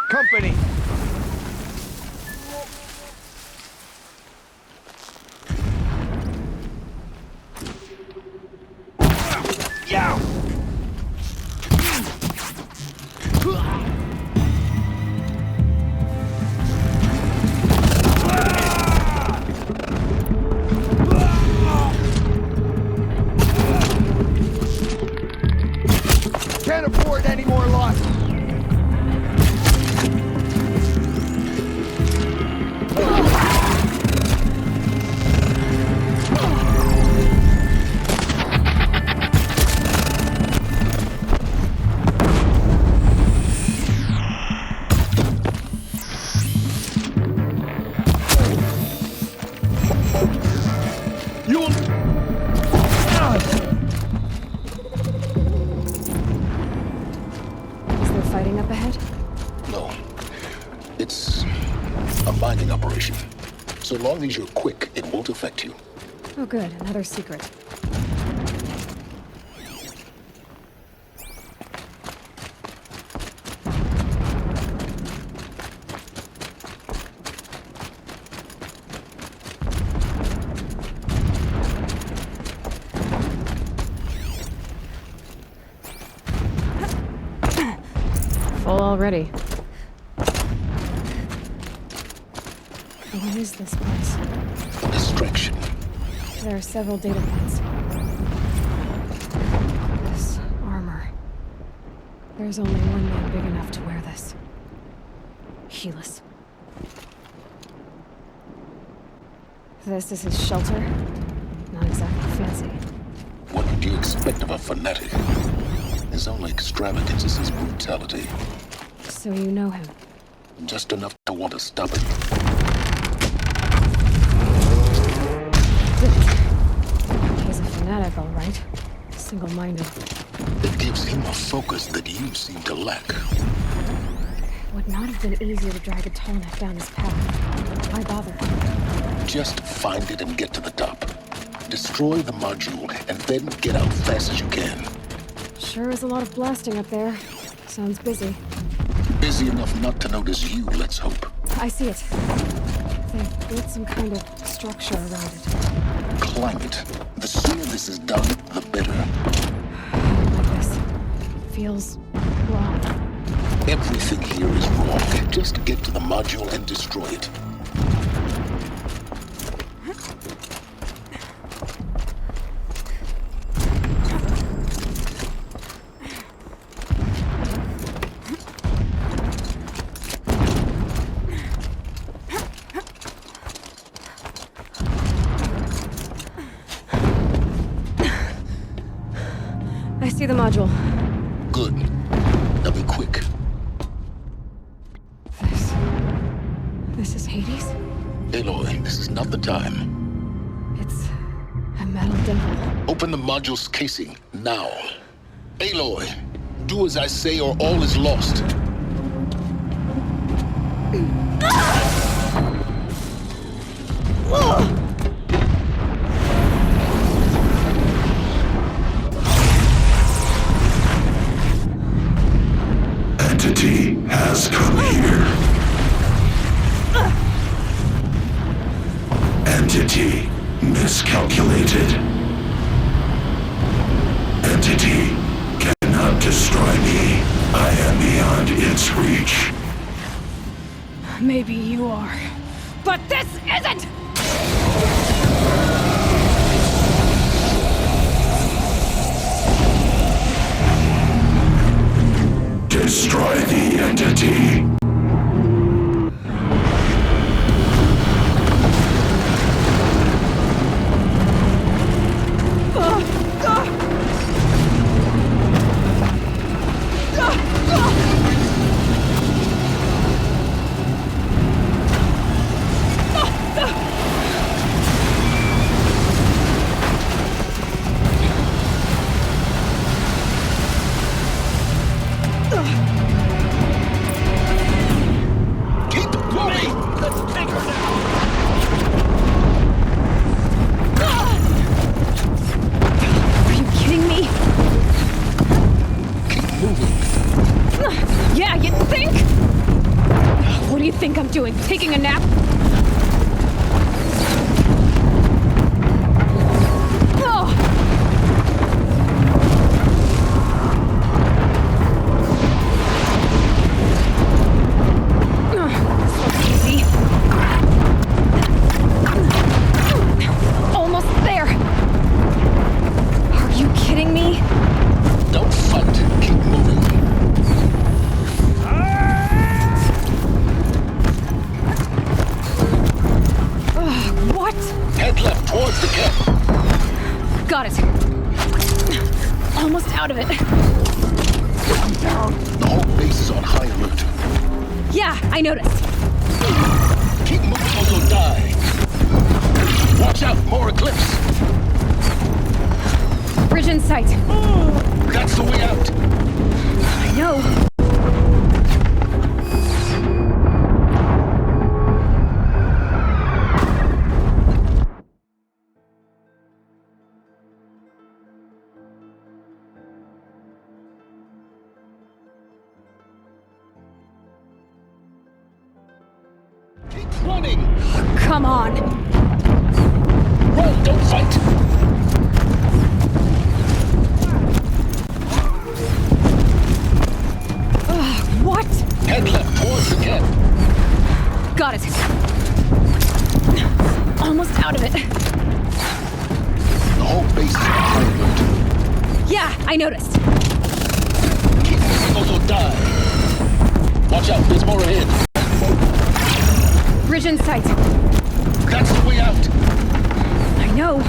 Company! Yeah! Can't afford any more losses! Is there fighting up ahead? No. It's a mining operation. So long as you're quick, it won't affect you. Oh good, another secret. Full already. What is this place? Distraction. There are several data points. This armor. There's only one man big enough to wear this. Helis. This is his shelter. Not exactly fancy. What would you expect of a fanatic? His only extravagance is his brutality. So you know him? Just enough to want to stop it. He's a fanatic, all right. Single-minded. It gives him a focus that you seem to lack. Would not have been easier to drag a Tallneck down his path. Why bother? Just find it and get to the top. Destroy the module and then get out fast as you can. Sure is a lot of blasting up there. Sounds busy. Busy enough not to notice you, let's hope. I see it. They've built some kind of structure around it. Climb it. The sooner this is done, the better. Like this. Feels wrong. Everything here is wrong. Just get to the module and destroy it. I see the module. Good. Now be quick. This is Hades? Aloy, this is not the time. It's a metal devil. Open the module's casing, now. Aloy, do as I say or all is lost. Entity has come here. Entity miscalculated. Entity cannot destroy me. I am beyond its reach. Maybe you are. But this isn't! Destroy the entity. think I'm doing? Taking a nap? Oh! This looks easy. Almost there! Are you kidding me? Don't fight. Keep moving. What? Head left towards the camp. Got it. Almost out of it. Calm down. The whole base is on high alert. Yeah, I noticed. Keep moving or you'll die. Watch out, more Eclipse. Bridge in sight. That's the way out. I know. Keep running. Come on. Run, don't fight. What? Head left towards the camp. Got it. Almost out of it. The whole base is on high alert. Yeah, I noticed. Keep moving or you'll die. Watch out, there's more ahead. Bridge in sight. That's the way out. I know.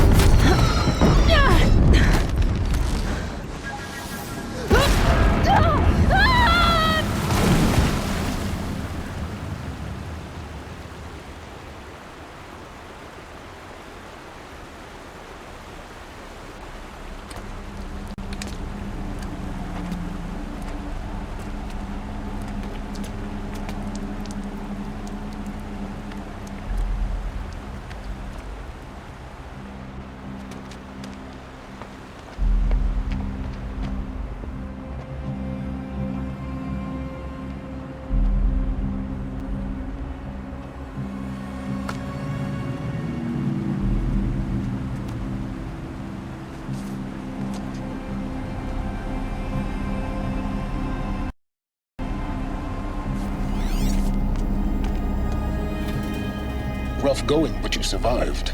Rough going, but you survived.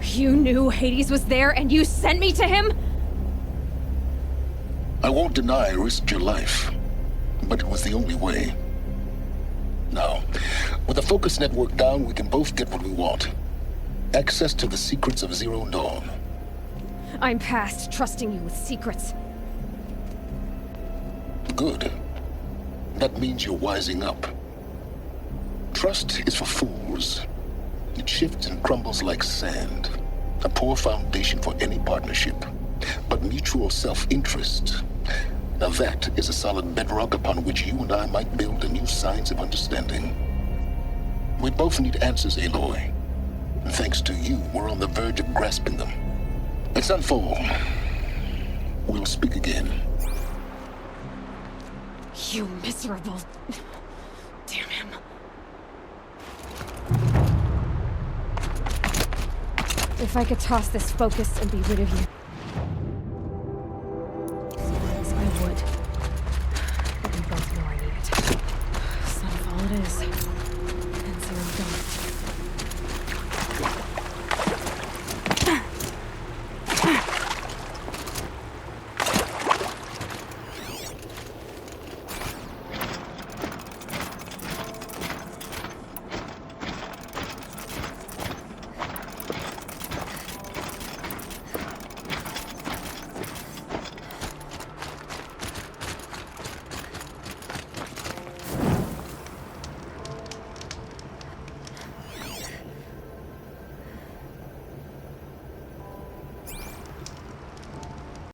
You knew Hades was there and you sent me to him? I won't deny I risked your life, but it was the only way. Now, with the focus network down, we can both get what we want. Access to the secrets of Zero Dawn. I'm past trusting you with secrets. Good. That means you're wising up. Trust is for fools. It shifts and crumbles like sand. A poor foundation for any partnership. But mutual self-interest, now that is a solid bedrock upon which you and I might build a new science of understanding. We both need answers, Aloy. And thanks to you, we're on the verge of grasping them. Let's unfold. We'll speak again. You miserable... Damn him. If I could toss this focus and be rid of you. Yes, I would. But we both know I need it. Sunfall it is. And Zero Dawn.